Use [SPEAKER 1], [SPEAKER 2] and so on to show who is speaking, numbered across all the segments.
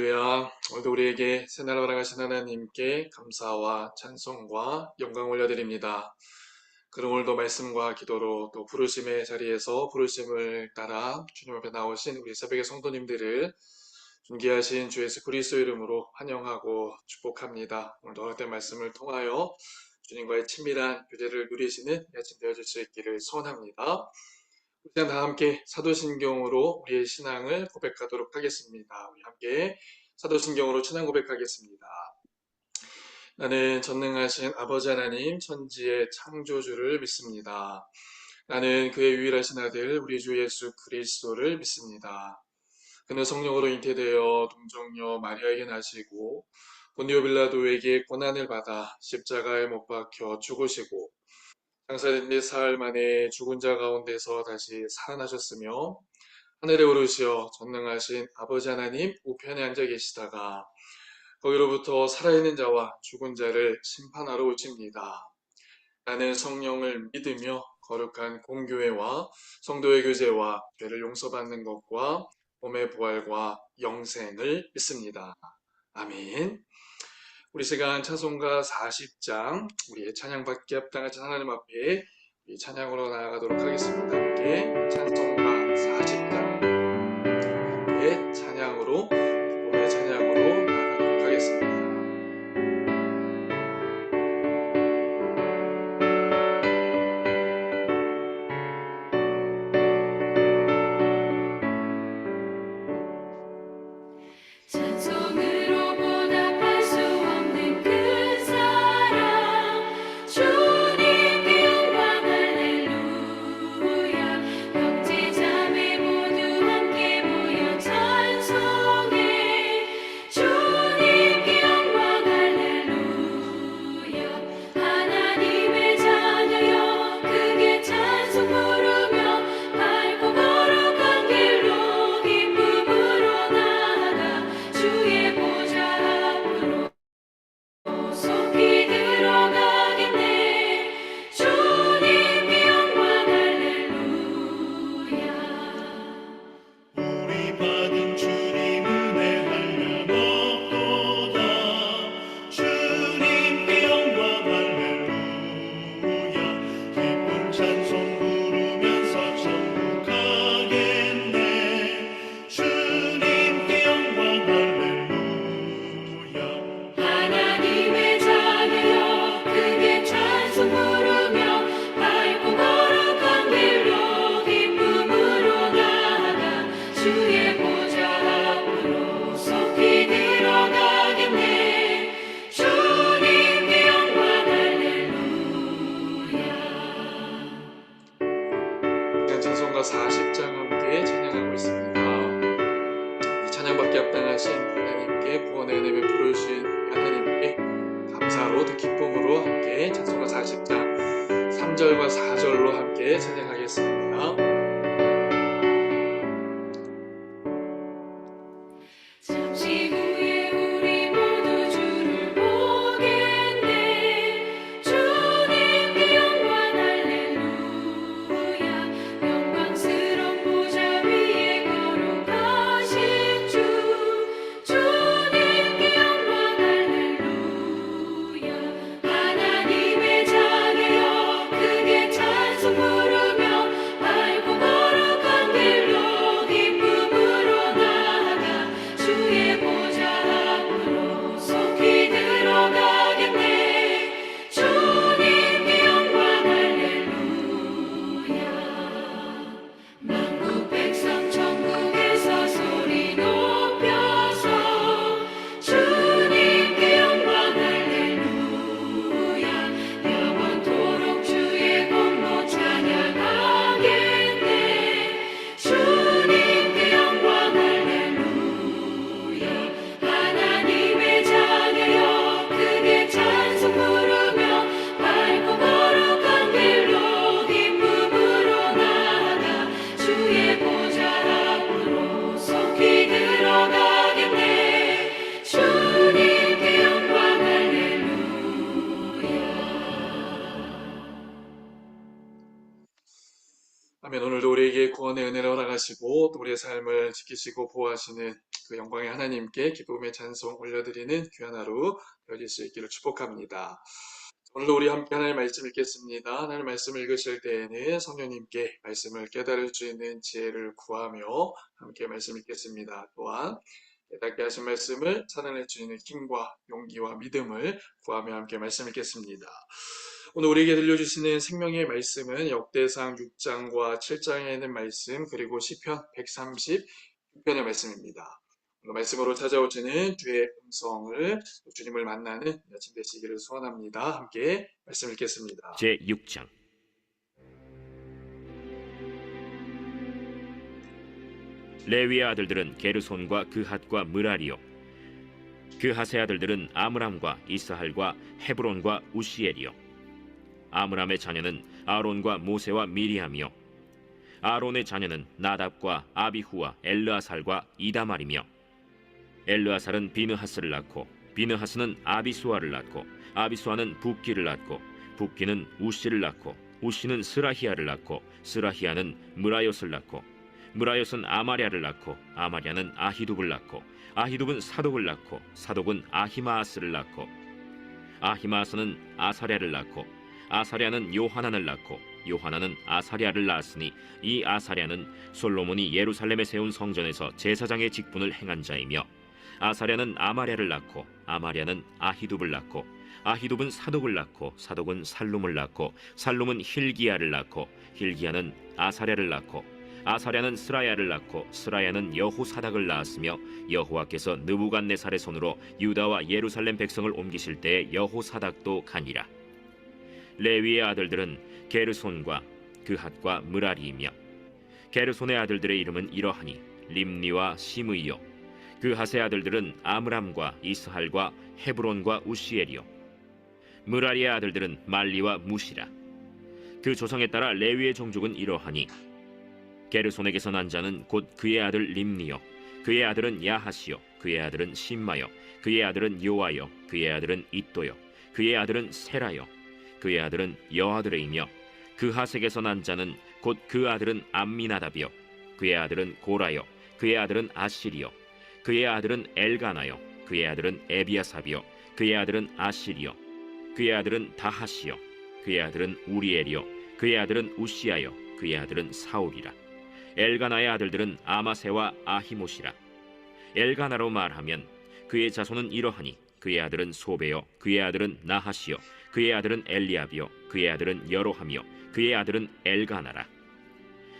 [SPEAKER 1] 할렐루야. 오늘도 우리에게 새날 허락하신 하나님께 감사와 찬송과 영광 올려드립니다. 그럼 오늘도 말씀과 기도로 또 부르심의 자리에서 부르심을 따라 주님 앞에 나오신 우리 새벽의 성도님들을 존귀하신 주 예수 그리스도 이름으로 환영하고 축복합니다. 오늘도 허락된 말씀을 통하여 주님과의 친밀한 교제를 누리시는 여친 되어줄 수 있기를 소원합니다. 우리 시간 다 함께 사도신경으로 우리의 신앙을 고백하도록 하겠습니다. 우리 함께 사도신경으로 신앙 고백하겠습니다. 나는 전능하신 아버지 하나님 천지의 창조주를 믿습니다. 나는 그의 유일하신 아들 우리 주 예수 그리스도를 믿습니다. 그는 성령으로 잉태되어 동정녀 마리아에게 나시고 본디오 빌라도에게 고난을 받아 십자가에 못 박혀 죽으시고 장사된 지 사흘 만에 죽은 자 가운데서 다시 살아나셨으며 하늘에 오르시어 전능하신 아버지 하나님 우편에 앉아 계시다가 거기로부터 살아있는 자와 죽은 자를 심판하러 오십니다. 나는 성령을 믿으며 거룩한 공교회와 성도의 교제와 죄를 용서받는 것과 몸의 부활과 영생을 믿습니다. 아멘. 우리 시간 찬송가 40장 우리의 찬양받기에 합당하신 하나님 앞에 우리 찬양으로 나아가도록 하겠습니다. 함께 찬송가 40장 함께 찬양으로 기쁨의 찬양으로 나아가도록 하겠습니다.
[SPEAKER 2] 찬송으로 보답할 수 없는 그 사랑 주님께 영광 할렐루야 형제 자매 모두 함께 모여 찬송해 주님께 영광 할렐루야 하나님의 자녀여 크게 찬송 부르며 밝고 거룩한 길로 기쁨으로 나아가 주의 보좌 앞으로 속히 들어가겠네 주님께 영광 할렐루야
[SPEAKER 3] 우리 받은 주님 은혜 한량없도다 주님께 영광 할렐루야 기쁜 찬송 부르면서 천국 가겠네 주님께 영광 할렐루야
[SPEAKER 2] 하나님의 자녀여 크게 찬송 부르며 밝고 거룩한 길로 기쁨으로 나아가 주의 보좌 앞으로 속히 들어가겠네 주님께 영광 할렐루야
[SPEAKER 1] 시간 찬송가 40장 함께 찬양하고 있습니다. 이 찬양받기 합당하신 하나님께 구원의 은혜를 부르신 하나님께 감사로 또 기쁨으로 함께 찬송가 40장 3절과 4절로 함께 찬양하겠습니다.
[SPEAKER 2] 잠시 후에 우리 모두 주를 보겠네 주님께 영광 할렐루야 영광스러운 보좌 위에 거룩하신 주 주님께 영광 할렐루야 하나님의 자녀여 크게 찬송 부르며 밝고
[SPEAKER 1] 우리에게 구원의 은혜를 허락하시고 또 우리의 삶을 지키시고 보호하시는 그 영광의 하나님께 기쁨의 찬송 올려드리는 귀한 하루 되어질 수 있기를 축복합니다. 오늘도 우리 함께 하나님의 말씀 읽겠습니다. 하나님의 말씀을 읽으실 때에는 성령님께 말씀을 깨달을 수 있는 지혜를 구하며 함께 말씀 읽겠습니다. 또한 깨닫게 하신 말씀을 찾아낼 수 있는 힘과 용기와 믿음을 구하며 함께 말씀 읽겠습니다. 오늘 우리에게 들려주시는 생명의 말씀은 역대상 6장과 7장에 있는 말씀 그리고 시편 136편의 말씀입니다. 오늘 말씀으로 찾아오시는 주의 음성을 주님을 만나는 아침 되시기를 소원합니다. 함께 말씀 읽겠습니다.
[SPEAKER 4] 제6장 레위의 아들들은 게르손과 그핫과 므라리요 그핫의 아들들은 아므람과 이스할과 헤브론과 우시엘이요 아므람의 자녀는 아론과 모세와 미리암이요 아론의 자녀는 나답과 아비후와 엘르아살과 이다말이며 엘르아살은 비느하스를 낳고 비느하스는 아비수아를 낳고 아비수아는 붓기를 낳고 붓기는 우시를 낳고 우시는 스라히아를 낳고 스라히아는 므라옅을 낳고 므라옅은 아마랴를 낳고 아마랴는 아히둡을 낳고 아히둡은 사독을 낳고 사독은 아히마아스를 낳고 아히마아스는 아사랴를 낳고 아사랴는 요하난을 낳고 요하난은 아사랴를 낳았으니 이 아사랴는 솔로몬이 예루살렘에 세운 성전에서 제사장의 직분을 행한 자이며 아사랴는 아마랴를 낳고 아마랴는 아히둡을 낳고 아히둡은 사독을 낳고 사독은 살룸을 낳고 살룸은 힐기야를 낳고 힐기야는 아사랴를 낳고 아사랴는 스라야를 낳고 스라야는 여호사닥을 낳았으며 여호와께서 느부갓네살의 손으로 유다와 예루살렘 백성을 옮기실 때에 여호사닥도 가니라. 레위의 아들들은 게르손과 그핫과 므라리이며 게르손의 아들들의 이름은 이러하니 림니와 시므이요 그핫의 아들들은 아므람과 이스할과 헤브론과 우시엘이요 므라리의 아들들은 말리와 무시라. 그 조상에 따라 레위의 종족은 이러하니 게르손에게서 난 자는 곧 그의 아들 림니요 그의 아들은 야하시요 그의 아들은 심마요 그의 아들은 요아요 그의 아들은 잇도요 그의 아들은 세라요 그의 아들은 여아들이며 그핫에게서 난 자는 곧 그 아들은 암미나답이요 그의 아들은 고라요 그의 아들은 아시리요 그의 아들은 엘가나요 그의 아들은 에비아삽이요 그의 아들은 아시리요 그의 아들은 다하시요 그의 아들은 우리엘이요 그의 아들은 우시아요 그의 아들은 사울이라. 엘가나의 아들들은 아마세와 아히모시라. 엘가나로 말하면 그의 자손은 이러하니 그의 아들은 소베요 그의 아들은 나하시요 그의 아들은 엘리압이요 그의 아들은 여로함이요 그의 아들은 엘가나라.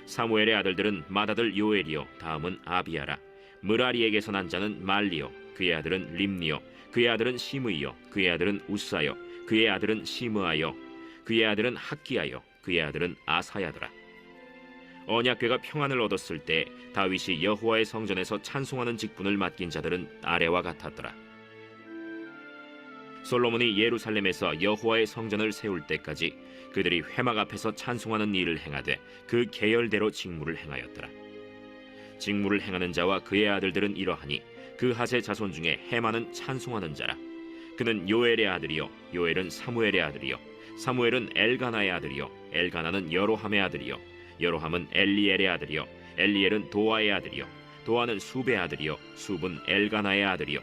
[SPEAKER 4] 사무엘의 아들들은 맏아들 요엘이요 다음은 아비아라. 므라리에게서 난 자는 말리요 그의 아들은 림니요 그의 아들은 시므이요 그의 아들은 우사요 그의 아들은 시므아요 그의 아들은 학기야요 그의 아들은 아사야더라. 언약궤가 평안을 얻었을 때 다윗이 여호와의 성전에서 찬송하는 직분을 맡긴 자들은 아래와 같았더라. 솔로몬이 예루살렘에서 여호와의 성전을 세울 때까지 그들이 회막 앞에서 찬송하는 일을 행하되 그 계열대로 직무를 행하였더라. 직무를 행하는 자와 그의 아들들은 이러하니 그핫의 자손 중에 헤만은 찬송하는 자라. 그는 요엘의 아들이요 요엘은 사무엘의 아들이요 사무엘은 엘가나의 아들이요 엘가나는 여로함의 아들이요 여로함은 엘리엘의 아들이요 엘리엘은 도아의 아들이요 도아는 숲의 아들이요 숲은 엘가나의 아들이요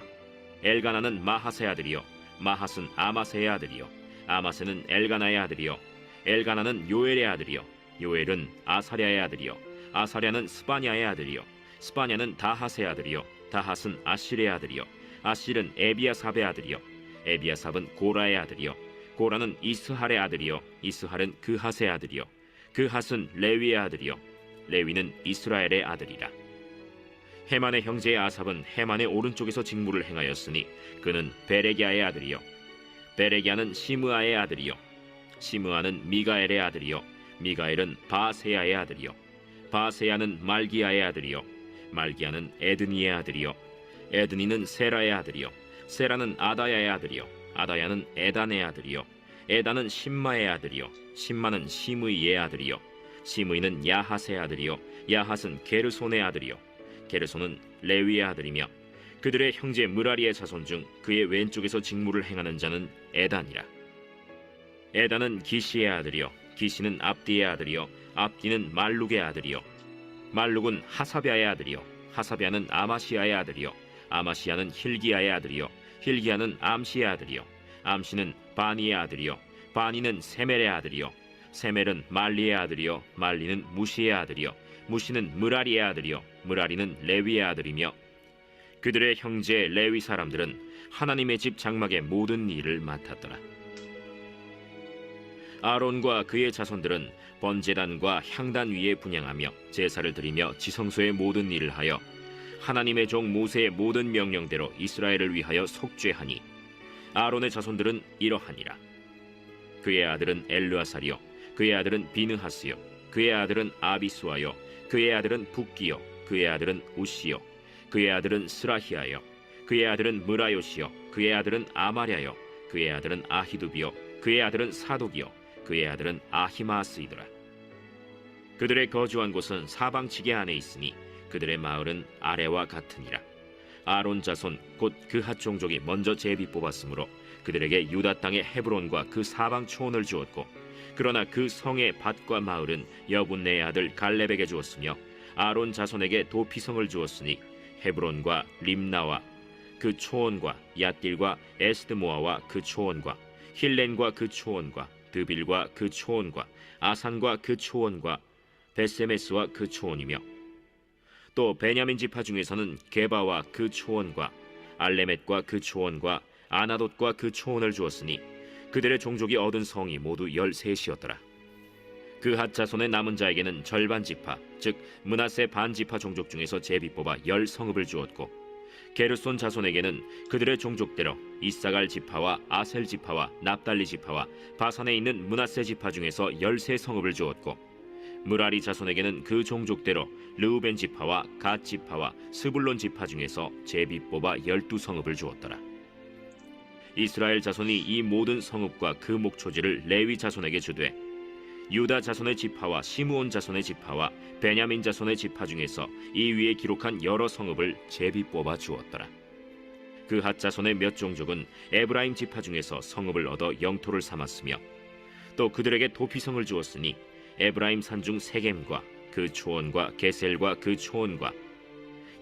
[SPEAKER 4] 엘가나는 마하스의 아들이요 마하스는 아마세의 아들이요 아마세는 엘가나의 아들이요 엘가나는 요엘의 아들이요 요엘은 아사랴의 아들이요 아사랴는 스바냐의 아들이요 스바냐는 다핫의 아들이요 다핫은 아실의 아들이요 아실은 에비아삽의 아들이요 에비아삽은 고라의 아들이요 고라는 이스할의 아들이요 이스할은 그핫의 아들이요 그핫은 레위의 아들이요 레위는 이스라엘의 아들이라. 헤만의 형제 아삽은 헤만의 오른쪽에서 직무를 행하였으니 그는 베레기야의 아들이요 베레기야는 시므아의 아들이요 시므아는 미가엘의 아들이요 미가엘은 바세야의 아들이요 바세야는 말기야의 아들이요 말기야는 에드니의 아들이요 에드니는 세라의 아들이요 세라는 아다야의 아들이요 아다야는 에단의 아들이요 에단은 심마의 아들이요 심마는 시므이의 아들이요 시므이는 야핫의 아들이요 야핫은 게르손의 아들이요 게르손은 레위의 아들이며 그들의 형제 므라리의 자손 중 그의 왼쪽에서 직무를 행하는 자는 에단이라. 에단은 기시의 아들이요 기시는 압디의 아들이요 압디는 말룩의 아들이요 말룩은 하사랴의 아들이요 하사랴는 아마시아의 아들이요 아마시아는 힐기야의 아들이요 힐기야는 암시의 아들이요 암시는 바니의 아들이요 바니는 세멜의 아들이요 세멜은 말리의 아들이요 말리는 무시의 아들이요 무시는 무라리의 아들이요 무라리는 레위의 아들이며 그들의 형제 레위 사람들은 하나님의 집 장막의 모든 일을 맡았더라. 아론과 그의 자손들은 번제단과 향단 위에 분향하며 제사를 드리며 지성소의 모든 일을 하여 하나님의 종 모세의 모든 명령대로 이스라엘을 위하여 속죄하니 아론의 자손들은 이러하니라. 그의 아들은 엘르아살이요 그의 아들은 비느하스요 그의 아들은 아비수아요 그의 아들은 붓기요 그의 아들은 우시요 그의 아들은 스라히아요 그의 아들은 무라요시요 그의 아들은 아마랴요 그의 아들은 아히두비요 그의 아들은 사독이요 그의 아들은 아히마스이더라. 그들의 거주한 곳은 사방지게 안에 있으니 그들의 마을은 아래와 같으니라. 아론 자손 곧 그핫 종족이 먼저 제비 뽑았으므로 그들에게 유다 땅의 헤브론과 그 사방 초원을 주었고 그러나 그 성의 밭과 마을은 여분네의 아들 갈렙에게 주었으며 아론 자손에게 도피성을 주었으니 헤브론과 림나와 그 초원과 얏길과 에스드모아와 그 초원과 힐렌과 그 초원과 드빌과 그 초원과 아산과 그 초원과 베세메스와 그 초원이며 또 베냐민 지파 중에서는 게바와 그 초원과 알레멧과 그 초원과 아나돗과 그 초원을 주었으니 그들의 종족이 얻은 성이 모두 13이었더라. 그핫 자손의 남은 자에게는 절반 지파 즉 므낫세 반 지파 종족 중에서 제비 뽑아 10성읍을 주었고 게르손 자손에게는 그들의 종족대로 이사갈 지파와 아셀 지파와 납달리 지파와 바산에 있는 므낫세 지파 중에서 13성읍을 주었고 무라리 자손에게는 그 종족대로 르우벤 지파와 갓 지파와 스불론 지파 중에서 제비 뽑아 12성읍을 주었더라. 이스라엘 자손이 이 모든 성읍과 그 목초지를 레위 자손에게 주되 유다 자손의 지파와 시므온 자손의 지파와 베냐민 자손의 지파 중에서 이 위에 기록한 여러 성읍을 제비 뽑아 주었더라. 그핫 자손의 몇 종족은 에브라임 지파 중에서 성읍을 얻어 영토를 삼았으며 또 그들에게 도피성을 주었으니 에브라임 산중 세겜과 그 초원과 게셀과 그 초원과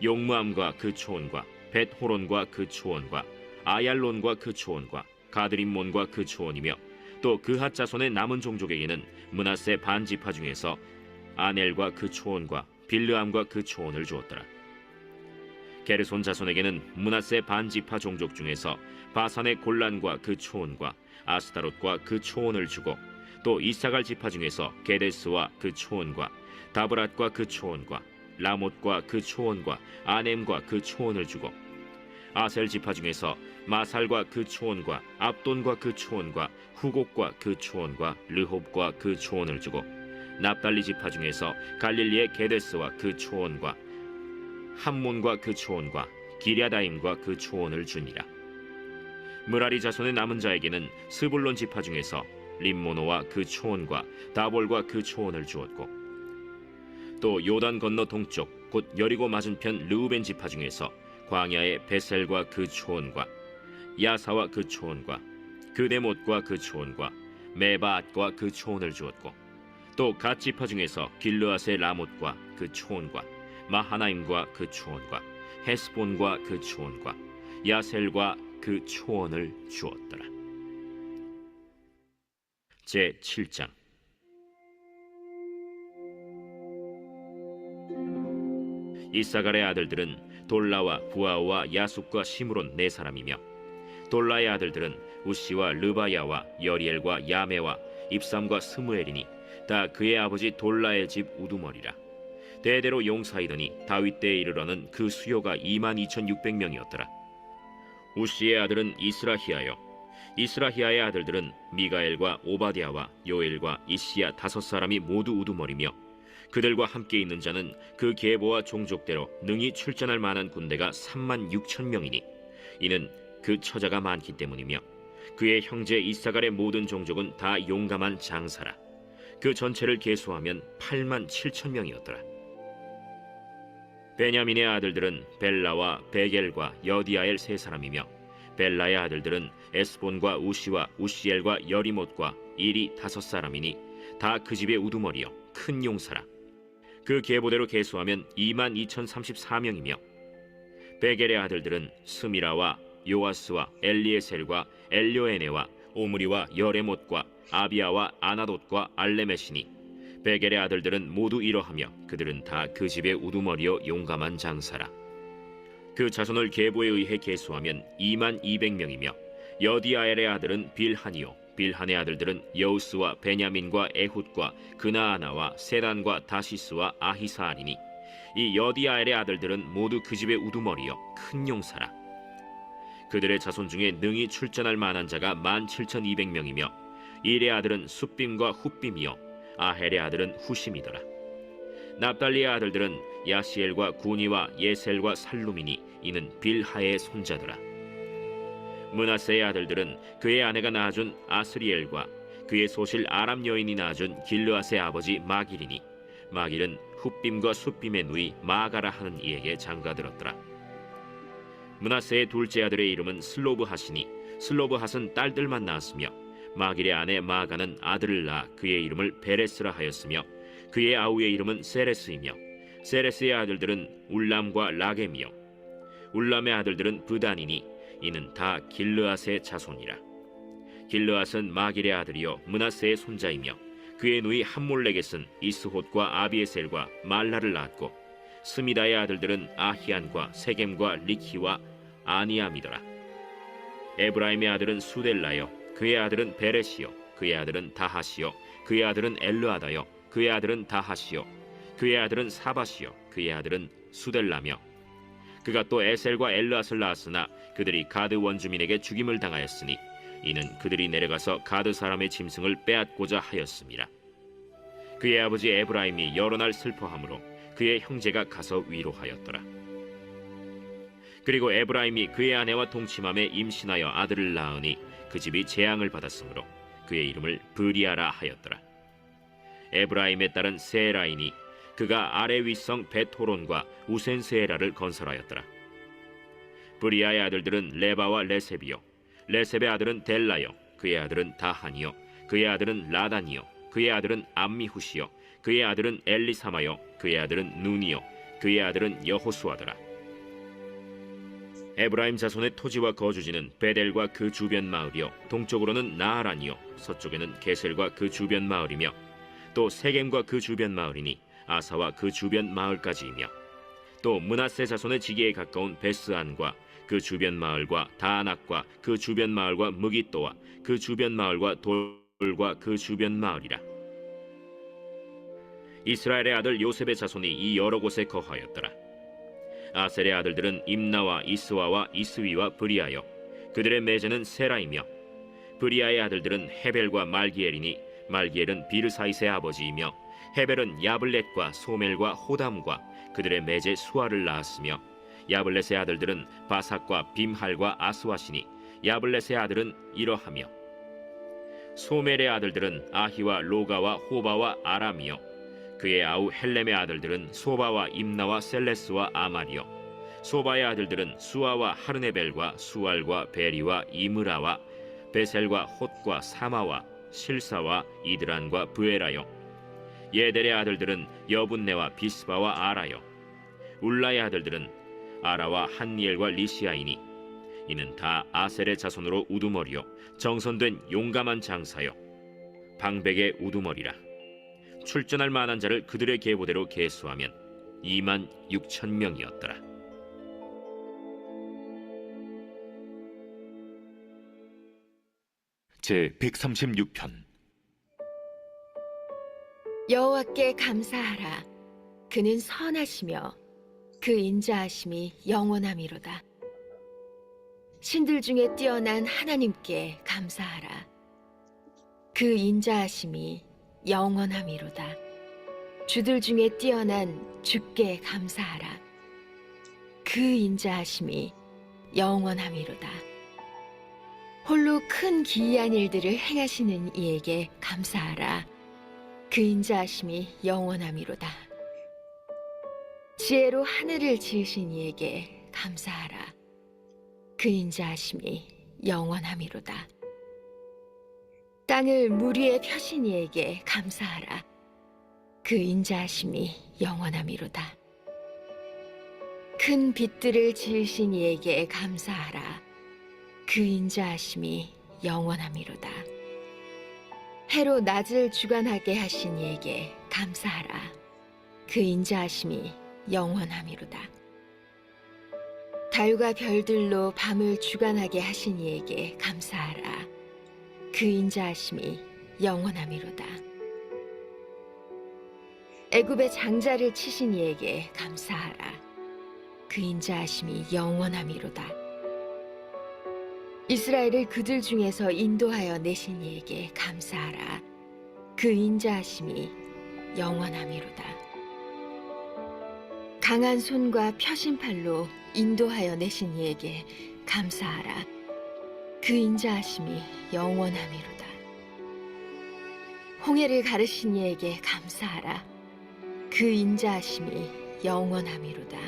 [SPEAKER 4] 용무암과 그 초원과 벳호론과 그 초원과 아얄론과 그 초원과 가드림몬과 그 초원이며 또 그핫 자손의 남은 종족에게는 므낫세 반 지파 중에서 아넬과 그 초원과 빌르암과 그 초원을 주었더라. 게르손 자손에게는 므낫세 반 지파 종족 중에서 바산의 골란과 그 초원과 아스다롯과 그 초원을 주고 또 이사갈 지파 중에서 게데스와 그 초원과 다브랏과 그 초원과 라못과 그 초원과 아넴과 그 초원을 주고 아셀 지파 중에서 마살과 그 초원과 압돈과 그 초원과 후곡과 그 초원과 르홉과 그 초원을 주고 납달리 지파 중에서 갈릴리의 게데스와 그 초원과 함몬과 그 초원과 기랴다임과 그 초원을 주니라. 무라리 자손의 남은 자에게는 스불론 지파 중에서 림모노와 그 초원과 다볼과 그 초원을 주었고 또 요단 건너 동쪽 곧 여리고 맞은편 르우벤 지파 중에서 광야의 베셀과 그 초원과 야사와 그 초원과 그데못과 그 초원과 메바앗과 그 초원을 주었고 또 갓 지파 중에서 길르앗의 라못과 그 초원과 마하나임과 그 초원과 헤스본과 그 초원과 야셀과 그 초원을 주었더라. 제 7장. 이사갈의 아들들은 돌라와 부아와 야숫과 시므론 4사람이며 돌라의 아들들은 우시와 르바야와 여리엘과 야메와 입삼과 스무엘이니 다 그의 아버지 돌라의 집 우두머리라. 대대로 용사이더니 다윗 때에 이르러는 그 수요가 22,600명이었더라. 우시의 아들은 이스라히야요 이스라히야의 아들들은 미가엘과 오바댜와 요엘과 이시야 5사람이 모두 우두머리며 그들과 함께 있는 자는 그 계보와 종족대로 능히 출전할 만한 군대가 36,000명이니 이는 그 처자가 많기 때문이며 그의 형제 이사갈의 모든 종족은 다 용감한 장사라. 그 전체를 계수하면 87,000명이었더라. 베냐민의 아들들은 벨라와 베겔과 여디아엘 3사람이며 벨라의 아들들은 에스본과 우시와 우시엘과 여리못과 일이 5사람이니 다 그 집의 우두머리요 큰 용사라. 그 계보대로 계수하면 22,034명이며 베겔의 아들들은 스미라와 요아스와 엘리에셀과 엘료에네와 오므리와 여레못과 아비아와 아나돗과 알레메시니 베겔의 아들들은 모두 이러하며 그들은 다 그 집의 우두머리요 용감한 장사라. 그 자손을 계보에 의해 계수하면 22,200명이며 여디아엘의 아들은 빌하니요 빌한의 아들들은 여우스와 베냐민과 에훗과 그나아나와 세단과 다시스와 아히사알이니 이 여디아엘의 아들들은 모두 그 집의 우두머리요 큰 용사라. 그들의 자손 중에 능히 출전할 만한 자가 17,200명이며 일의 아들은 숫빔과 훗빔이요 아헬의 아들은 후심이더라. 납달리의 아들들은 야시엘과 구니와 예셀과 살루미니 이는 빌하의 손자더라. 므낫세의 아들들은 그의 아내가 낳아준 아스리엘과 그의 소실 아람 여인이 낳아준 길르앗의 아버지 마길이니 마길은 훗빔과 숫빔의 누이 마가라 하는 이에게 장가들었더라. 므낫세의 둘째 아들의 이름은 슬로브핫이니 슬로브핫은 딸들만 낳았으며 마길의 아내 마가는 아들을 낳아 그의 이름을 베레스라 하였으며 그의 아우의 이름은 세레스이며 세레스의 아들들은 울람과 라겜이요 울람의 아들들은 브단이니 이는 다 길르앗의 자손이라. 길르앗은 마길의 아들이요 므낫세의 손자이며 그의 누이 함몰레겟은 이스홑과 아비에셀과 말라를 낳았고 스미다의 아들들은 아히안과 세겜과 리키와 아니암이더라. 에브라임의 아들은 수델라요 그의 아들은 베레시요 그의 아들은 다하시요 그의 아들은 엘르아다요 그의 아들은 다하시요 그의 아들은 사바시요 그의 아들은 수델라며 그가 또 에셀과 엘르앗을 낳았으나 그들이 가드 원주민에게 죽임을 당하였으니 이는 그들이 내려가서 가드 사람의 짐승을 빼앗고자 하였음이라. 그의 아버지 에브라임이 여러 날 슬퍼하므로 그의 형제가 가서 위로하였더라. 그리고 에브라임이 그의 아내와 동침함에 임신하여 아들을 낳으니 그 집이 재앙을 받았으므로 그의 이름을 브리아라 하였더라. 에브라임의 딸은 세라이니 그가 아래 윗성 베토론과 우센세에라를 건설하였더라. 브리아의 아들들은 레바와 레셉이요 레셉의 아들은 델라요 그의 아들은 다하니요 그의 아들은 라다니요 그의 아들은 암미후시요 그의 아들은 엘리사마요 그의 아들은 눈이요 그의 아들은 여호수아더라. 에브라임 자손의 토지와 거주지는 베델과 그 주변 마을이요 동쪽으로는 나아란이요 서쪽에는 게셀과 그 주변 마을이며 또 세겜과 그 주변 마을이니 아사와 그 주변 마을까지이며 또 므낫세 자손의 지기에 가까운 베스안과 그 주변 마을과 다낙과 그 주변 마을과 무깃도와 그 주변 마을과 돌과 그 주변 마을이라. 이스라엘의 아들 요셉의 자손이 이 여러 곳에 거하였더라. 아셀의 아들들은 임나와 이스와와 이스위와 브리아요 그들의 매제는 세라이며 브리아의 아들들은 헤벨과 말기엘이니 말기엘은 비르사이스의 아버지이며 헤벨은 야블렛과 소멜과 호담과 그들의 매제 수아를 낳았으며 야블렛의 아들들은 바삭과 빔할과 아스와시니 야블렛의 아들은 이러하며 소멜의 아들들은 아히와 로가와 호바와 아람이요 그의 아우 헬렘의 아들들은 소바와 임나와 셀레스와 아말이요 소바의 아들들은 수아와 하르네벨과 수알과 베리와 이므라와 베셀과 홑과 사마와 실사와 이드란과 브에라요 예델의 아들들은 여분네와 비스바와 아라요 울라의 아들들은 아라와 한니엘과 리시아이니 이는 다 아셀의 자손으로 우두머리요 정선된 용감한 장사요 방백의 우두머리라. 출전할 만한 자를 그들의 계보대로 계수하면 26,000명이었더라.
[SPEAKER 5] 제 136편.
[SPEAKER 6] 여호와께 감사하라. 그는 선하시며 그 인자하심이 영원함이로다. 신들 중에 뛰어난 하나님께 감사하라. 그 인자하심이 영원함이로다. 주들 중에 뛰어난 주께 감사하라. 그 인자하심이 영원함이로다. 홀로 큰 기이한 일들을 행하시는 이에게 감사하라. 그 인자하심이 영원함이로다. 지혜로 하늘을 지으신 이에게 감사하라. 그 인자하심이 영원함이로다. 땅을 물 위에 펴신 이에게 감사하라. 그 그 인자하심이 영원함이로다. 큰 빛들을 지으신 이에게 감사하라. 그 인자하심이 영원함이로다. 해로 낮을 주관하게 하신 이에게 감사하라. 그 인자하심이 영원함이로다. 달과 별들로 밤을 주관하게 하신 이에게 감사하라. 그 인자하심이 영원함이로다. 애굽의 장자를 치신 이에게 감사하라. 그 인자하심이 영원함이로다. 이스라엘을 그들 중에서 인도하여 내신 이에게 감사하라. 그 인자하심이 영원함이로다. 강한 손과 펴신 팔로 인도하여 내신 이에게 감사하라. 그 인자하심이 영원함이로다. 홍해를 가르신 이에게 감사하라. 그 인자하심이 영원함이로다.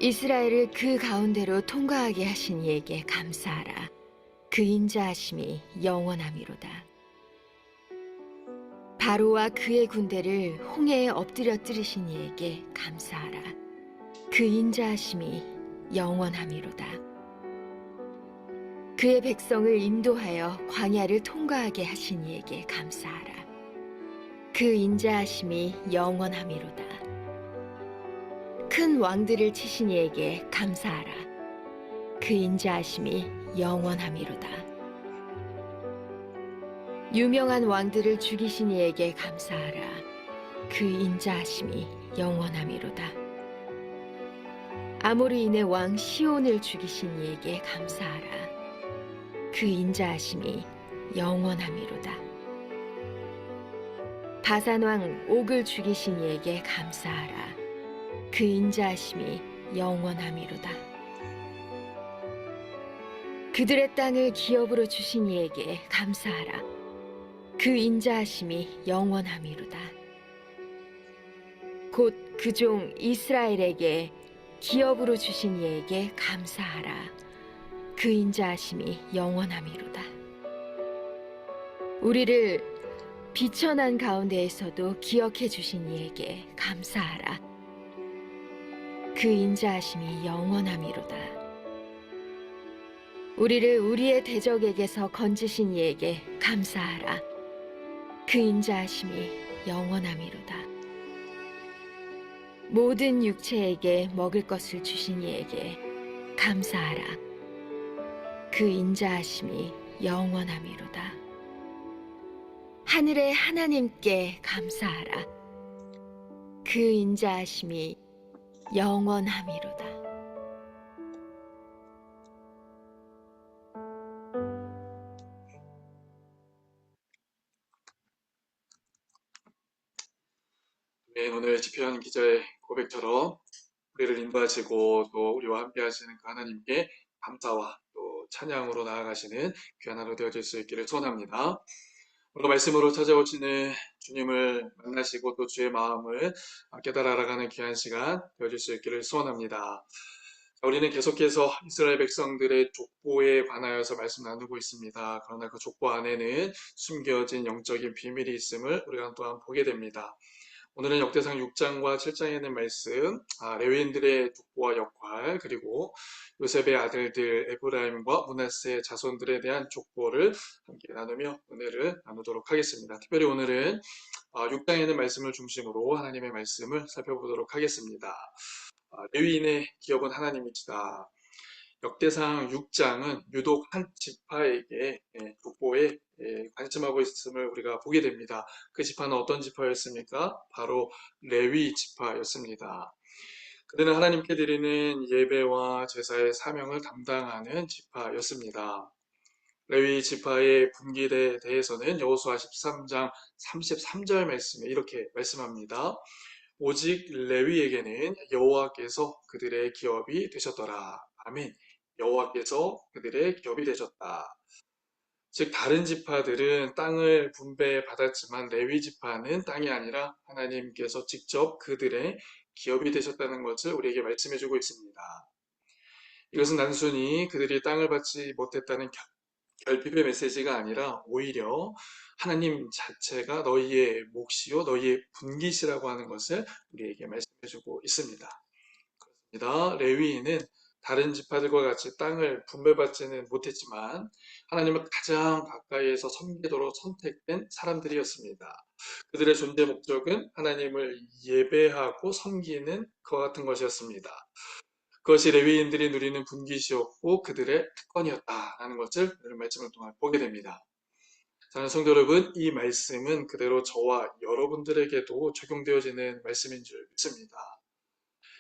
[SPEAKER 6] 이스라엘을 그 가운데로 통과하게 하신 이에게 감사하라. 그 인자하심이 영원함이로다. 바로와 그의 군대를 홍해에 엎드려 뜨리신 이에게 감사하라. 그 인자하심이 영원함이로다. 그의 백성을 인도하여 광야를 통과하게 하신 이에게 감사하라. 그 인자하심이 영원함이로다. 큰 왕들을 치신 이에게 감사하라. 그 인자하심이 영원함이로다. 유명한 왕들을 죽이신 이에게 감사하라. 그 인자하심이 영원함이로다. 아모리인의 왕 시온을 죽이신 이에게 감사하라. 그 인자하심이 영원함이로다. 바산 왕 옥을 죽이신 이에게 감사하라. 그 인자하심이 영원함이로다. 그들의 땅을 기업으로 주신 이에게 감사하라. 그 인자하심이 영원함이로다. 곧 그 종 이스라엘에게 기업으로 주신 이에게 감사하라. 그 인자하심이 영원함이로다. 우리를 비천한 가운데에서도 기억해 주신 이에게 감사하라. 그 인자하심이 영원함이로다. 우리를 우리의 대적에게서 건지신 이에게 감사하라. 그 인자하심이 영원함이로다. 모든 육체에게 먹을 것을 주신 이에게 감사하라. 그 인자하심이 영원함이로다. 하늘의 하나님께 감사하라. 그 인자하심이 영원함이로다.
[SPEAKER 1] 네, 오늘 지표현 기자의 고백처럼 우리를 인도하시고 또 우리와 함께 하시는 그 하나님께 감사와 또 찬양으로 나아가시는 귀한 하루 되어질 수 있기를 소원합니다. 오늘 말씀으로 찾아오시는 주님을 만나시고 또 주의 마음을 깨달아 알아가는 귀한 시간 되어질 수 있기를 소원합니다. 우리는 계속해서 이스라엘 백성들의 족보에 관하여서 말씀 나누고 있습니다. 그러나 그 족보 안에는 숨겨진 영적인 비밀이 있음을 우리가 또한 보게 됩니다. 오늘은 역대상 6장과 7장에 있는 말씀, 레위인들의 족보와 역할, 그리고 요셉의 아들들 에브라임과 므낫세의 자손들에 대한 족보를 함께 나누며 은혜를 나누도록 하겠습니다. 특별히 오늘은 6장에 있는 말씀을 중심으로 하나님의 말씀을 살펴보도록 하겠습니다. 레위인의 기업은 하나님이시다. 역대상 6장은 유독 한 지파에게 족보에 관심하고 있음을 우리가 보게 됩니다. 그 지파는 어떤 지파였습니까? 바로 레위 지파였습니다. 그들은 하나님께 드리는 예배와 제사의 사명을 담당하는 지파였습니다. 레위 지파의 분기에 대해서는 여호수아 13장 33절 말씀에 이렇게 말씀합니다. 오직 레위에게는 여호와께서 그들의 기업이 되셨더라. 아멘. 여호와께서 그들의 기업이 되셨다. 즉 다른 지파들은 땅을 분배받았지만 레위 지파는 땅이 아니라 하나님께서 직접 그들의 기업이 되셨다는 것을 우리에게 말씀해주고 있습니다. 이것은 단순히 그들이 땅을 받지 못했다는 결핍의 메시지가 아니라 오히려 하나님 자체가 너희의 몫이요 너희의 분깃이라고 하는 것을 우리에게 말씀해주고 있습니다. 레위인은 다른 지파들과 같이 땅을 분배받지는 못했지만 하나님을 가장 가까이에서 섬기도록 선택된 사람들이었습니다. 그들의 존재 목적은 하나님을 예배하고 섬기는 것 같은 것이었습니다. 그것이 레위인들이 누리는 분깃이었고 그들의 특권이었다라는 것을 오늘 말씀을 통해 보게 됩니다. 사랑하는 성도 여러분, 이 말씀은 그대로 저와 여러분들에게도 적용되어지는 말씀인 줄 믿습니다.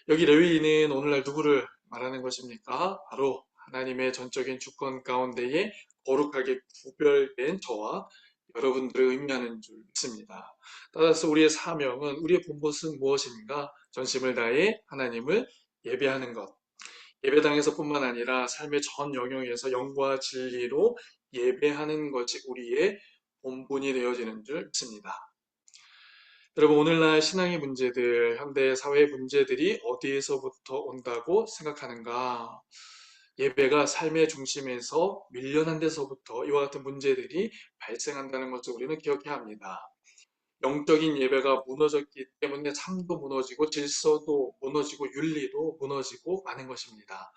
[SPEAKER 1] 여기 레위인은 오늘날 누구를 말하는 것입니까? 바로 하나님의 전적인 주권 가운데에 거룩하게 구별된 저와 여러분들을 의미하는 줄 믿습니다. 따라서 우리의 사명은 우리의 본것은 무엇인가? 전심을 다해 하나님을 예배하는 것. 예배당에서뿐만 아니라 삶의 전 영역에서 영과 진리로 예배하는 것이 우리의 본분이 되어지는 줄 믿습니다. 여러분, 오늘날 신앙의 문제들, 현대 사회의 문제들이 어디에서부터 온다고 생각하는가? 예배가 삶의 중심에서 밀려난 데서부터 이와 같은 문제들이 발생한다는 것을 우리는 기억해야 합니다. 영적인 예배가 무너졌기 때문에 삶도 무너지고 질서도 무너지고 윤리도 무너지고 많은 것입니다.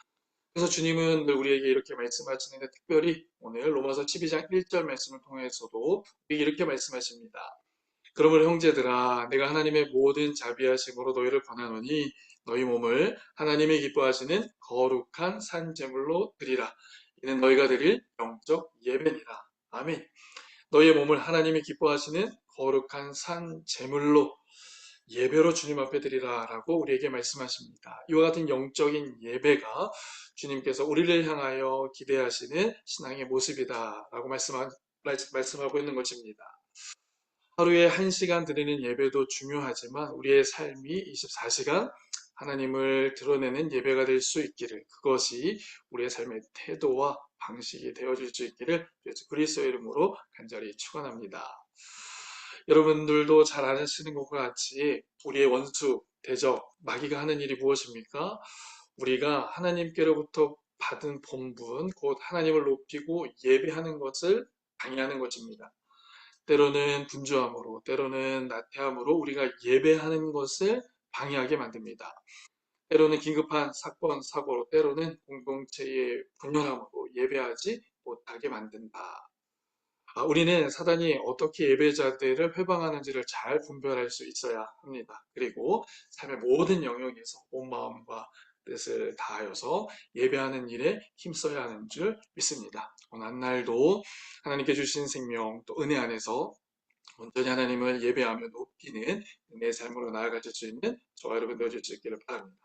[SPEAKER 1] 그래서 주님은 늘 우리에게 이렇게 말씀하시는데 특별히 오늘 로마서 12장 1절 말씀을 통해서도 우리에게 이렇게 말씀하십니다. 그러므로 형제들아 내가 하나님의 모든 자비하심으로 너희를 권하노니 너희 몸을 하나님이 기뻐하시는 거룩한 산 제물로 드리라. 이는 너희가 드릴 영적 예배니라. 아멘. 너희의 몸을 하나님이 기뻐하시는 거룩한 산 제물로 예배로 주님 앞에 드리라 라고 우리에게 말씀하십니다. 이와 같은 영적인 예배가 주님께서 우리를 향하여 기대하시는 신앙의 모습이다 라고 말씀하고 있는 것입니다. 하루에 1시간 드리는 예배도 중요하지만 우리의 삶이 24시간 하나님을 드러내는 예배가 될 수 있기를, 그것이 우리의 삶의 태도와 방식이 되어질 수 있기를 예수 그리스도의 이름으로 간절히 축원합니다. 여러분들도 잘 아시는 것과 같이 우리의 원수, 대적, 마귀가 하는 일이 무엇입니까? 우리가 하나님께로부터 받은 본분, 곧 하나님을 높이고 예배하는 것을 방해하는 것입니다. 때로는 분주함으로, 때로는 나태함으로 우리가 예배하는 것을 방해하게 만듭니다. 때로는 긴급한 사건, 사고로, 때로는 공동체의 분열함으로 예배하지 못하게 만든다. 우리는 사단이 어떻게 예배자들을 회방하는지를 잘 분별할 수 있어야 합니다. 그리고 삶의 모든 영역에서 온 마음과 뜻을 다하여서 예배하는 일에 힘써야 하는 줄 믿습니다. 오늘 한 날도 하나님께 주신 생명 또 은혜 안에서 온전히 하나님을 예배하며 높이는 내 삶으로 나아가실 수 있는 저와 여러분 되어질 수 있기를 바랍니다.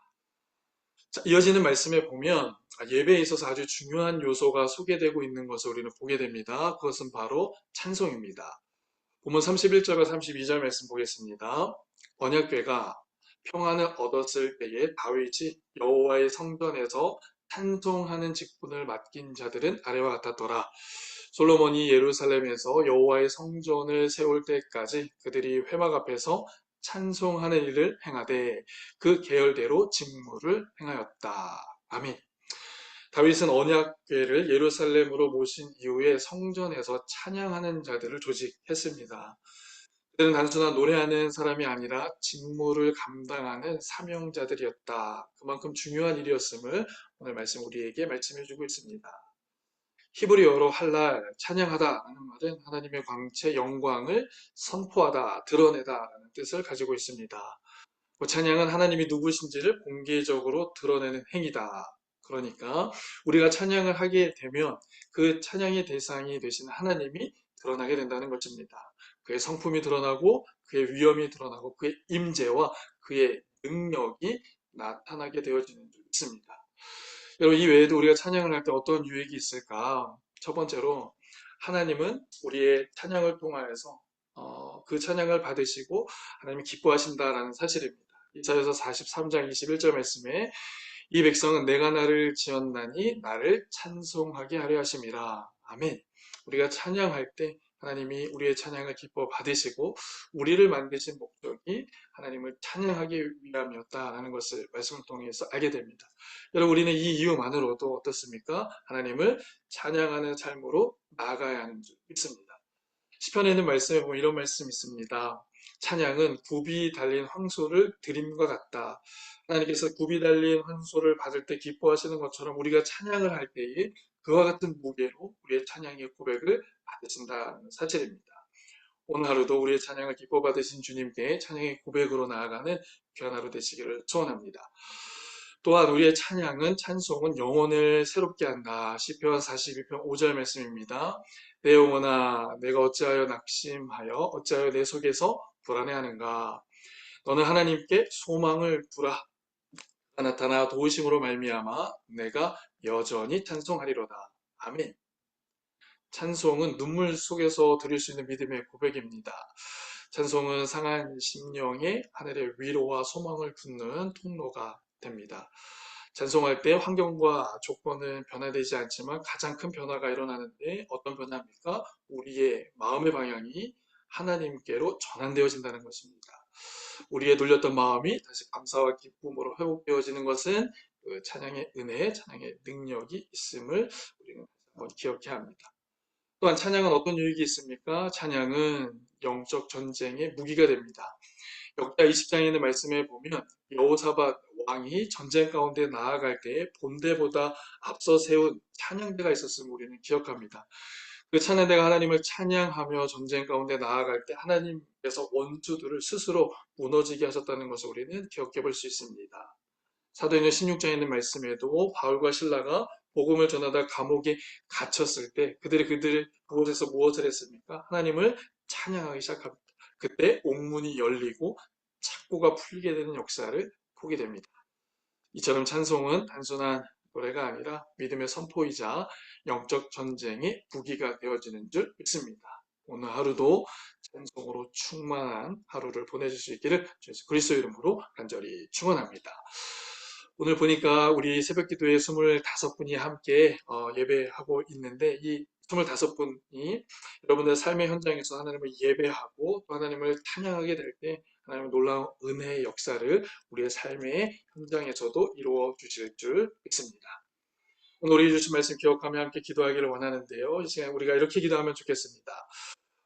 [SPEAKER 1] 자, 이어지는 말씀에 보면 예배에 있어서 아주 중요한 요소가 소개되고 있는 것을 우리는 보게 됩니다. 그것은 바로 찬송입니다. 본문 31절과 32절 말씀 보겠습니다. 언약궤가 평안을 얻었을 때에 다윗이 여호와의 성전에서 찬송하는 직분을 맡긴 자들은 아래와 같았더라. 솔로몬이 예루살렘에서 여호와의 성전을 세울 때까지 그들이 회막 앞에서 찬송하는 일을 행하되 그 계열대로 직무를 행하였다. 아멘. 다윗은 언약궤를 예루살렘으로 모신 이후에 성전에서 찬양하는 자들을 조직했습니다. 그들은 단순한 노래하는 사람이 아니라 직무를 감당하는 사명자들이었다. 그만큼 중요한 일이었음을 오늘 말씀 우리에게 말씀해주고 있습니다. 히브리어로 할랄, 찬양하다라는 말은 하나님의 광채, 영광을 선포하다, 드러내다라는 뜻을 가지고 있습니다. 찬양은 하나님이 누구신지를 공개적으로 드러내는 행위다. 그러니까 우리가 찬양을 하게 되면 그 찬양의 대상이 되신 하나님이 드러나게 된다는 것입니다. 그의 성품이 드러나고 그의 위엄이 드러나고 그의 임재와 그의 능력이 나타나게 되어지는 줄 믿습니다. 여러분, 이 외에도 우리가 찬양을 할 때 어떤 유익이 있을까? 첫 번째로 하나님은 우리의 찬양을 통하여서 그 찬양을 받으시고 하나님이 기뻐하신다라는 사실입니다. 이사야서 43장 21절 말씀에 이 백성은 내가 나를 지었나니 나를 찬송하게 하려 하심이라. 아멘. 우리가 찬양할 때 하나님이 우리의 찬양을 기뻐 받으시고 우리를 만드신 목적이 하나님을 찬양하기 위함이었다라는 것을 말씀을 통해서 알게 됩니다. 여러분, 우리는 이 이유만으로도 어떻습니까? 하나님을 찬양하는 삶으로 나아가야 하는 줄 믿습니다. 시편에는 말씀해 보면 이런 말씀이 있습니다. 찬양은 굽이 달린 황소를 드림과 같다. 하나님께서 굽이 달린 황소를 받을 때 기뻐하시는 것처럼 우리가 찬양을 할 때에 그와 같은 무게로 우리의 찬양의 고백을 받으신다는 사실입니다. 오늘 하루도 우리의 찬양을 기뻐 받으신 주님께 찬양의 고백으로 나아가는 귀한 하루 되시기를 소원합니다. 또한 우리의 찬송은 영혼을 새롭게 한다. 시편 42편 5절 말씀입니다. 내 영혼아, 내가 어찌하여 낙심하여 어찌하여 내 속에서 불안해하는가. 너는 하나님께 소망을 두라. 나타나 도우심으로 말미암아 내가 여전히 찬송하리로다. 아멘. 찬송은 눈물 속에서 들을 수 있는 믿음의 고백입니다. 찬송은 상한 심령에 하늘의 위로와 소망을 붓는 통로가 됩니다. 찬송할 때 환경과 조건은 변화되지 않지만 가장 큰 변화가 일어나는데 어떤 변화입니까? 우리의 마음의 방향이 하나님께로 전환되어진다는 것입니다. 우리의 눌렸던 마음이 다시 감사와 기쁨으로 회복되어지는 것은 그 찬양의 은혜, 찬양의 능력이 있음을 우리는 한번 기억해야 합니다. 또한 찬양은 어떤 유익이 있습니까? 찬양은 영적 전쟁의 무기가 됩니다. 역대 20장에 있는 말씀에 보면 여호사밧 왕이 전쟁 가운데 나아갈 때 본대보다 앞서 세운 찬양대가 있었음을 우리는 기억합니다. 그 찬양대가 하나님을 찬양하며 전쟁 가운데 나아갈 때 하나님께서 원수들을 스스로 무너지게 하셨다는 것을 우리는 기억해 볼 수 있습니다. 사도행전 16장에 있는 말씀에도 바울과 실라가 복음을 전하다 감옥에 갇혔을 때 그들이 그곳에서 무엇을 했습니까? 하나님을 찬양하기 시작합니다. 그때 옥문이 열리고 착고가 풀리게 되는 역사를 보게 됩니다. 이처럼 찬송은 단순한 노래가 아니라 믿음의 선포이자 영적 전쟁의 무기가 되어지는 줄 믿습니다. 오늘 하루도 찬송으로 충만한 하루를 보내실 수 있기를 주 예수 그리스도 이름으로 간절히 축원합니다. 오늘 보니까 우리 새벽기도에 25분이 함께 예배하고 있는데 이 25분이 여러분들의 삶의 현장에서 하나님을 예배하고 또 하나님을 찬양하게 될 때 하나님의 놀라운 은혜의 역사를 우리의 삶의 현장에서도 이루어 주실 줄 믿습니다. 오늘 우리 주신 말씀 기억하며 함께 기도하기를 원하는데요. 이 시간 우리가 이렇게 기도하면 좋겠습니다.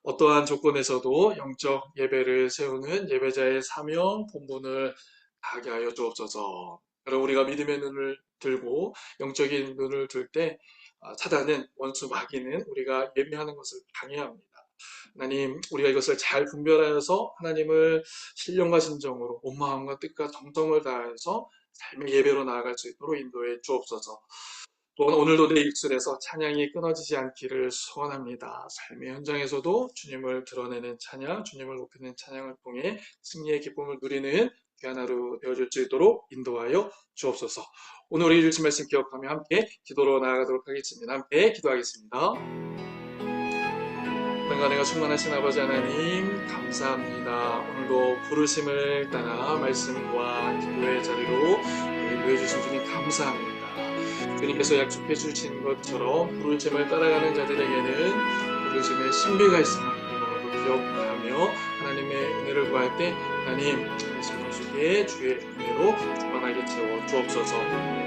[SPEAKER 1] 어떠한 조건에서도 영적 예배를 세우는 예배자의 사명, 본분을 다하게 하여 주옵소서. 여러분 우리가 믿음의 눈을 들고 영적인 눈을 들 때 사단은 원수 마귀는 우리가 예배하는 것을 방해합니다. 하나님 우리가 이것을 잘 분별하여서 하나님을 신령과 진정으로 온 마음과 뜻과 정성을 다해서 삶의 예배로 나아갈 수 있도록 인도해 주옵소서. 또한 오늘도 내 입술에서 찬양이 끊어지지 않기를 소원합니다. 삶의 현장에서도 주님을 드러내는 찬양, 주님을 높이는 찬양을 통해 승리의 기쁨을 누리는 귀한 하루 되어줄 수 있도록 인도하여 주옵소서. 오늘 우리 주신 말씀 기억하며 함께 기도로 나아가도록 하겠습니다. 함께 기도하겠습니다. 땅간에가 충만하신 아버지 하나님 감사합니다. 오늘도 부르심을 따라 말씀과 기도의 자리로 인도해 주신 주님 감사합니다. 주님께서 약속해 주신 것처럼 부르심을 따라가는 자들에게는 부르심의 신비가 있음을 오늘도 기억하며 하나님의 은혜를 구할 때 하나님 말씀 속에 주의 은혜로 충만하게 채워 주옵소서.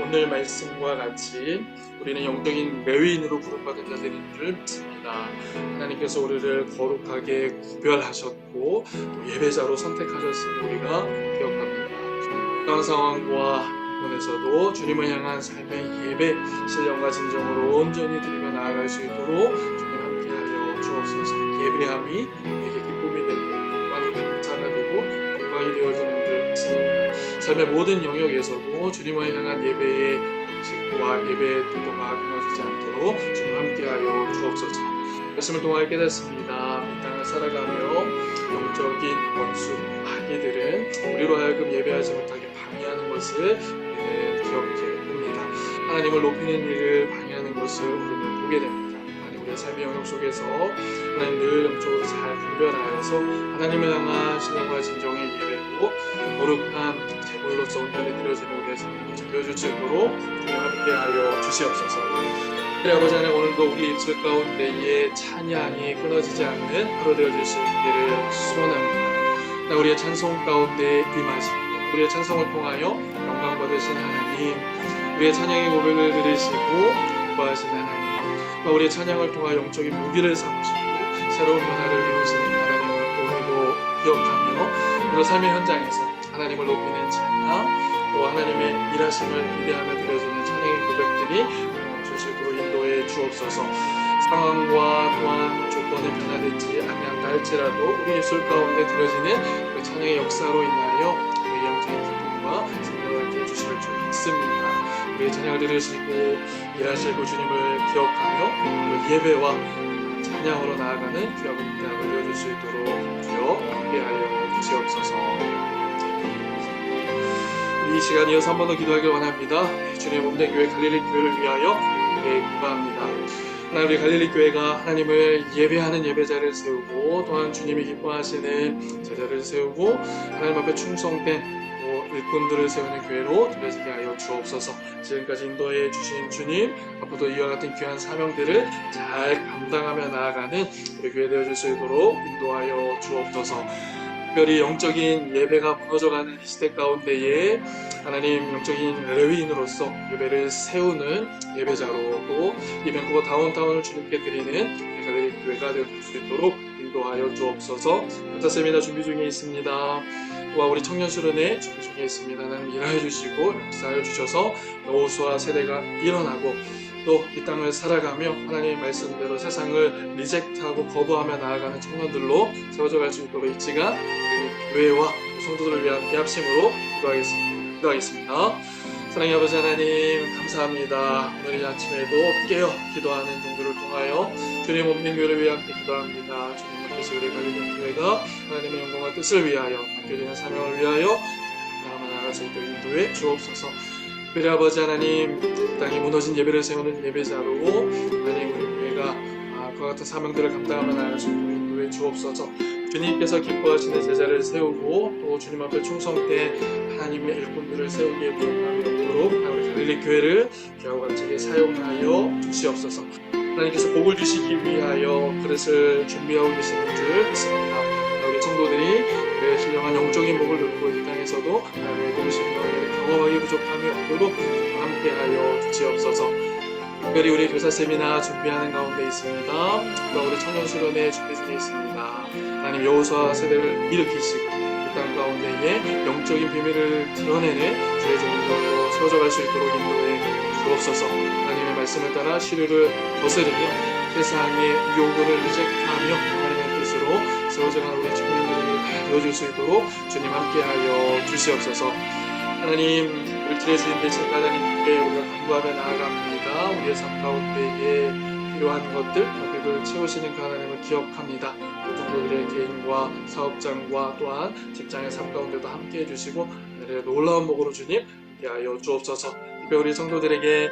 [SPEAKER 1] 오늘 말씀과 같이 우리는 영적인 레위인으로 부름받은 자들인 줄 믿습니다. 하나님께서 우리를 거룩하게 구별하셨고 또 예배자로 선택하셨음을 우리가 기억합니다. 어떠한 상황과 에서도 주님을 향한 삶의 예배, 신령과 진정으로 온전히 드리며 나아갈 수 있도록 주님 함께하여 주옵소서. 예배함이 내게 기쁨이 되고 또한 감사가 되고 영광이 되어지는 줄 믿습니다. 삶의 모든 영역에서도 주님을 향한 예배의 식과 예배의 뜻도가 끊어지지 않도록 주님 함께하여 주옵소서. 말씀을 통하여 깨닫습니다. 이 땅을 살아가며 영적인 원수, 마귀들은 우리로 하여금 예배하지 못하게 방해하는 것을 기억해 봅니다. 하나님을 높이는 일을 방해하는 것을 우리는 보게 됩니다. 하나님 우리의 삶의 영역 속에서 하나님 늘 영적으로 잘 분별하여서 하나님을 향한 신령과 진정의 예배고 거룩한 제물로서 온전히 드려지는 우리의 삶의 모습 되어줄 수 있도록 주님 함께하여 주시옵소서. 아버지 하나님 오늘도 우리 입술 가운데에 찬양이 끊어지지 않는 하루 되어줄 수 있기를 소원합니다. 우리의 찬송 가운데 임하시고 우리의 찬송을 통하여 영광 받으신 하나님, 우리의 찬양의 고백을 들으시고 기뻐하신 하나님, 우리의 찬양을 통하여 영적인 무기를 삼으시고 새로운 변화를 이루시는 하나님을 오늘도 기억하며 오늘 삶의 현장에서 하나님을 높이는 찬양, 또 하나님의 일하심을 기대하며 드려지는 찬양의 고백들이 주시고 인도해 주옵소서. 상황과 또한 조건이 변화되지 아니한다 할지라도 우리 예술 가운데 드려지는 그 찬양의 역사로 인하여 우리 영적인 기쁨과 생명을 함께 주실 줄 믿습니다. 우리의 찬양을 들으시고 일하실 그 주님을 기억하며 그 예배와 찬양으로 나아가는 귀한 은혜를 되어줄 수 있도록 주여 함께하여 주시옵소서. 이 시간 이어서 한 번 더 기도하길 원합니다. 주님의 몸된 교회 갈릴리 교회를 위하여 기도합니다. 하나님, 우리 갈릴리 교회가 하나님을 예배하는 예배자를 세우고 또한 주님이 기뻐하시는 제자를 세우고 하나님 앞에 충성된 일꾼들을 세우는 교회로 되어지게 하여 주옵소서. 지금까지 인도해 주신 주님, 앞으로도 이와 같은 귀한 사명들을 잘 감당하며 나아가는 우리 교회 되어줄 수 있도록 인도하여 주옵소서. 특별히 영적인 예배가 무너져가는 이 시대 가운데에 하나님 영적인 레위인으로서 예배를 세우는 예배자로 또 이 밴쿠버 다운타운을 주님께 드리는 갈릴리 교회가 되어줄 수 있도록 인도하여 주옵소서. 감사 세미나 준비 중에 있습니다. 또한 우리 청년수련회 준비 중에 있습니다. 하나님 일하여 주시고 역사하여 주셔서 여호수아 세대가 일어나고 또 이 땅을 살아가며 하나님의 말씀대로 세상을 리젝트하고 거부하며 나아가는 청년들로 세워져 갈 수 있도록 이 시간 교회와 성도들을 위한 함께 합심으로 기도하겠습니다. 사랑의 아버지 하나님 감사합니다. 오늘 이 아침에도 깨어 기도하는 종들을 통하여 주님 몸된 교회를 위해 함께 기도합니다. 주님 앞에서 우리 갈릴리 교회가 하나님의 영광과 뜻을 위하여 맡겨지는 사명을 위하여 나아갈 수 있도록 인도해 주옵소서. 특별히 아버지 하나님 이 땅에 무너진 예배를 세우는 예배자로 하나님 우리 교회가 그와 같은 사명들을 감당하며 나아갈 수 있도록 인도해 주옵소서. 주님께서 기뻐하시는 제자를 세우고 또 주님 앞에 충성된 하나님의 일꾼들을 세우기에 부족함이 없도록 우리 갈릴리 교회를 귀하고 값지게 사용하여 주시옵소서. 하나님께서 복을 주시기 위하여 그릇을 준비하고 계시는 줄 믿습니다. 우리 성도들이 그 신령한 영적인 복을 누리고 이 땅에서도 하나님의 도우심을 경험하기 부족함이 없도록 함께하여 주시옵소서. 특별히 우리 교사 세미나 준비하는 가운데 있습니다. 또 우리 청년수련회 준비 중에 있습니다. 하나님 여호수아 세대를 일으키시고 이 땅 가운데에 영적인 비밀을 드러내는 주의 종들로 세워져 갈 수 있도록 인도해 주옵소서. 하나님의 말씀을 따라 시류를 거스르며 세상의 유혹을 리젝트하며 하나님의 뜻으로 세워져가는 우리 청년들이 되어줄 수 있도록 주님 함께하여 주시옵소서. 하나님 우리 길의 주인 되신 하나님께 우리가 간구하며 나아갑니다. 우리의 삶 가운데에 필요한 것들 벽을 채우시는 그 하나님을 기억합니다. 성도들의 개인과 사업장과 또한 직장의 삶 가운데도 함께 해주시고 하늘의 놀라운 복으로 주님 함께하여 주옵소서. 특별히 우리 성도들에게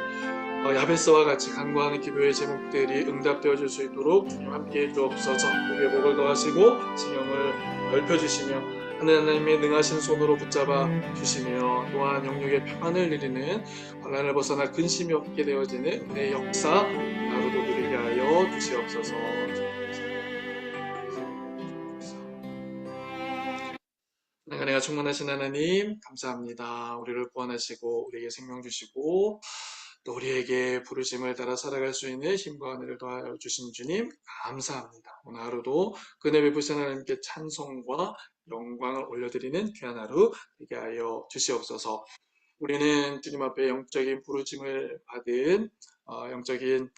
[SPEAKER 1] 야베스와 같이 간구하는 기도의 제목들이 응답되어질 수 있도록 주님 함께해 주옵소서. 우리의 복을 더하시고 진영을 넓혀주시며 하나님의 능하신 손으로 붙잡아 주시며 또한 영역의 평안을 누리는 환난을 벗어나 근심이 없게 되어지는 은혜의 역사 하루도 누리게 하여 주시옵소서. 은혜가 충만하신 하나님 감사합니다. 우리를 구원하시고 우리에게 생명 주시고 또 우리에게 부르심을 따라 살아갈 수 있는 힘과 은혜를 더하여 주신 주님 감사합니다. 오늘 하루도 그네 베푸신 하나님께 찬송과 영광을 올려드리는 귀한 하루 되게 하여 주시옵소서. 우리는 주님 앞에 영적인 부르심을 받은 영적인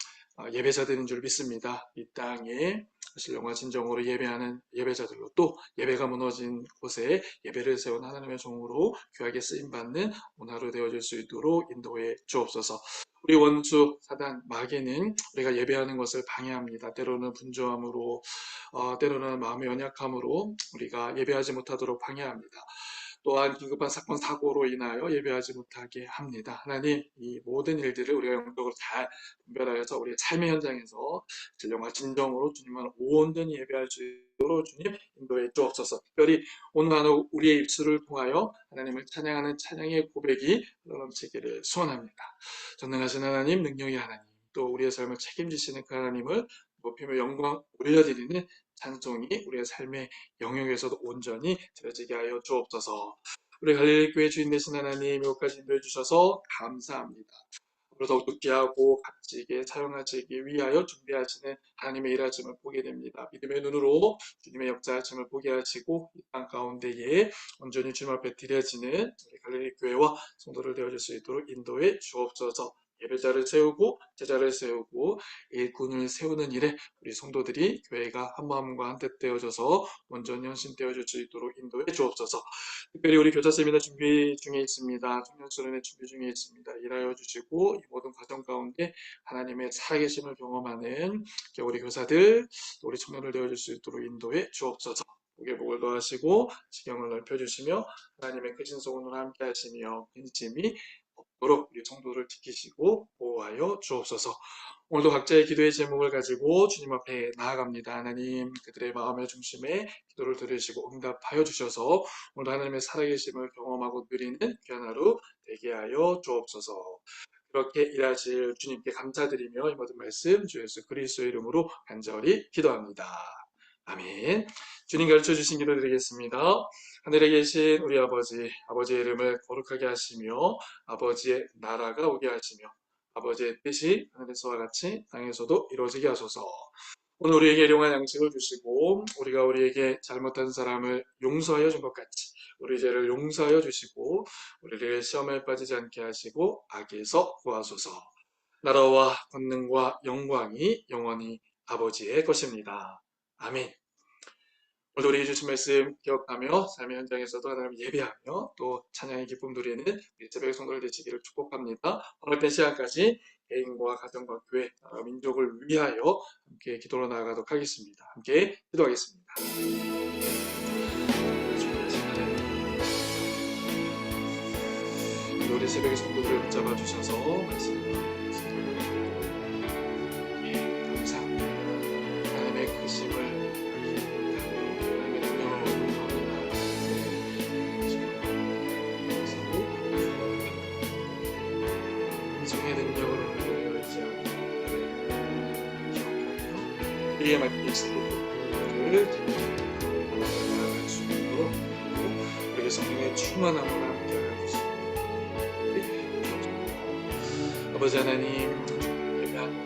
[SPEAKER 1] 예배자들인 줄 믿습니다. 이 땅에 신령과 진정으로 예배하는 예배자들로 또 예배가 무너진 곳에 예배를 세운 하나님의 종으로 귀하게 쓰임받는 오늘 하루 되어질 수 있도록 인도해 주옵소서. 우리 원수 사단 마귀는 우리가 예배하는 것을 방해합니다. 때로는 분주함으로 때로는 마음의 연약함으로 우리가 예배하지 못하도록 방해합니다. 또한 긴급한 사건 사고로 인하여 예배하지 못하게 합니다. 하나님 이 모든 일들을 우리가 영적으로 잘 분별하여서 우리의 삶의 현장에서 진정과 진정으로 주님을 온전히 예배할 수 있도록 주님 인도해 주옵소서. 특별히 오늘 하루 우리의 입술을 통하여 하나님을 찬양하는 찬양의 고백이 넘치기를 소원합니다. 전능하신 하나님, 능력의 하나님, 또 우리의 삶을 책임지시는 그 하나님을 높이며 영광 올려드리는 찬송이 우리의 삶의 영역에서도 온전히 되어지게 하여 주옵소서. 우리 갈릴리 교회 주인 되신 하나님 여기까지 인도해 주셔서 감사합니다. 더욱더 귀하고 값지게 사용하시기 위하여 준비하시는 하나님의 일하심을 보게 됩니다. 믿음의 눈으로 주님의 역사하심을 보게 하시고 이 땅 가운데에 온전히 주님 앞에 드려지는 우리 갈릴리 교회와 성도를 되어줄 수 있도록 인도해 주옵소서. 예배자를 세우고 제자를 세우고 일꾼을 세우는 일에 우리 성도들이 교회가 한 마음과 한 뜻 되어져서 온전히 헌신되어질 수 있도록 인도해 주옵소서. 특별히 우리 교사 세미나 준비 중에 있습니다. 청년수련회 준비 중에 있습니다. 일하여 주시고 이 모든 과정 가운데 하나님의 살아계심을 경험하는 우리 교사들, 또 우리 청년을 되어줄 수 있도록 인도해 주옵소서. 복의 복을 더하시고 지경을 넓혀주시며 하나님의 크신 소원으로 함께 하시며 근심이 없도록 우리 성도를 지키시고 보호하여 주옵소서. 오늘도 각자의 기도의 제목을 가지고 주님 앞에 나아갑니다. 하나님, 그들의 마음의 중심에 기도를 들으시고 응답하여 주셔서 오늘도 하나님의 살아계심을 경험하고 누리는 귀한 하루 되게 하여 주옵소서. 그렇게 일하실 주님께 감사드리며 이 모든 말씀 주 예수 그리스도의 이름으로 간절히 기도합니다. 아멘. 주님 가르쳐 주신 기도 드리겠습니다. 하늘에 계신 우리 아버지, 아버지의 이름을 거룩하게 하시며 아버지의 나라가 오게 하시며 아버지의 뜻이 하늘에서와 같이 땅에서도 이루어지게 하소서. 오늘 우리에게 일용할 양식을 주시고 우리가 우리에게 잘못한 사람을 용서하여 준 것 같이 우리 죄를 용서하여 주시고 우리를 시험에 빠지지 않게 하시고 악에서 구하소서. 나라와 권능과 영광이 영원히 아버지의 것입니다. 아멘. 오늘도 우리에게 주신 말씀 기억하며 삶의 현장에서도 하나님을 예배하며 또 찬양의 기쁨 누리는 우리 새벽 성도들 되시기를 축복합니다. 오늘 된 시간까지 개인과 가정과 교회, 나라, 민족을 위하여 함께 기도로 나아가도록 하겠습니다. 함께 기도하겠습니다. 우리 새벽의 성도들을 붙잡아 주셔서 말씀을 감사합니다. 하나님의 크심을 성의 능력으로 열지 않고 기억하며 우리의 맡기신 것들을 나아갈 수 있도록 우리의 성령의 충만함을 함께 하여 주시고 아버지 하나님 예배하는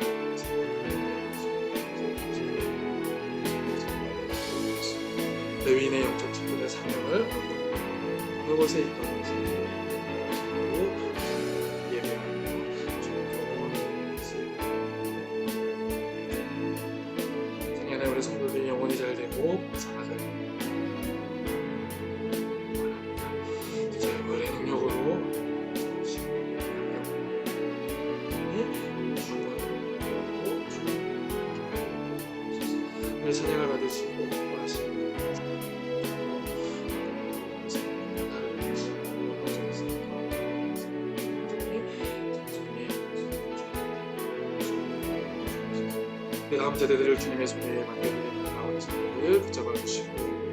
[SPEAKER 1] 레위인의 영적 직분의 사명을 어느 곳에 있던지 예배하며 주님 경험하는 것을 성년에 우리 성도들이 영혼이 잘 되고 사가 잘 되고 자유의 능력으로 찬양을 받으시고 하시고 다음 세대들을 주님의 손에 맡겨드리는 가운데 붙잡아 주시고